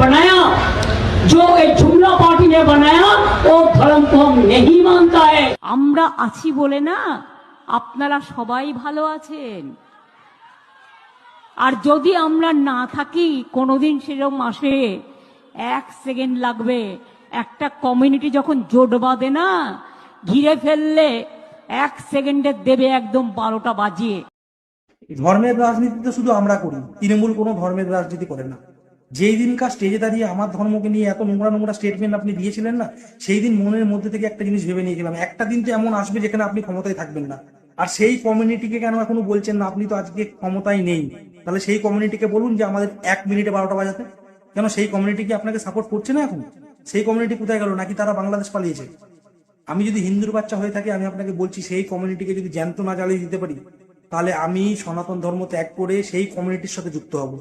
बनाया, जो एक जुमला पार्टी ने बनाया, वो धर्म को हम नहीं मानता है। আমরা আছি বলে না আপনারা সবাই ভালো আছেন। আর যদি আমরা না থাকি, কোনোদিন সেরকম আসে, 1 সেকেন্ড লাগবে। একটা কমিউনিটি যখন জোট বাঁধে না, ঘিরে ফেললে 1 সেকেন্ডে দেবে একদম 12টা বাজিয়ে। ধর্মের রাজনীতি তো শুধু আমরা করি, তৃণমূল কোনো ধর্মের রাজনীতি করে না। যেই দিনকার স্টেজে দাঁড়িয়ে আমার ধর্মকে নিয়ে এত নোংরা নোংরা স্টেটমেন্ট আপনি দিয়েছিলেন না, সেই দিন মনের মধ্যে থেকে একটা জিনিস ভেবে নিয়েছিলাম, একটা দিন তো এমন আসবে যেখানে আপনি ক্ষমতায় থাকবেন না। আর সেই কমিউনিটিকে কেন এখনো বলছেন না আপনি তো আজকে ক্ষমতায় নেই? তাহলে সেই কমিউনিটিকে বলুন যে আমাদের 1 মিনিটে 12টা বাজাতে। কেন সেই কমিউনিটি কি আপনাকে সাপোর্ট করছে না এখন? সেই কমিউনিটি কোথায় গেল? নাকি তারা বাংলাদেশ পালিয়েছে? আমি যদি হিন্দুর বাচ্চা হয়ে থাকি, আমি আপনাকে বলছি, সেই কমিউনিটিকে যদি জ্যান্ত না জ্বালিয়ে দিতে পারি, তাহলে আমি সনাতন ধর্ম ত্যাগ করে সেই কমিউনিটির সাথে যুক্ত হব।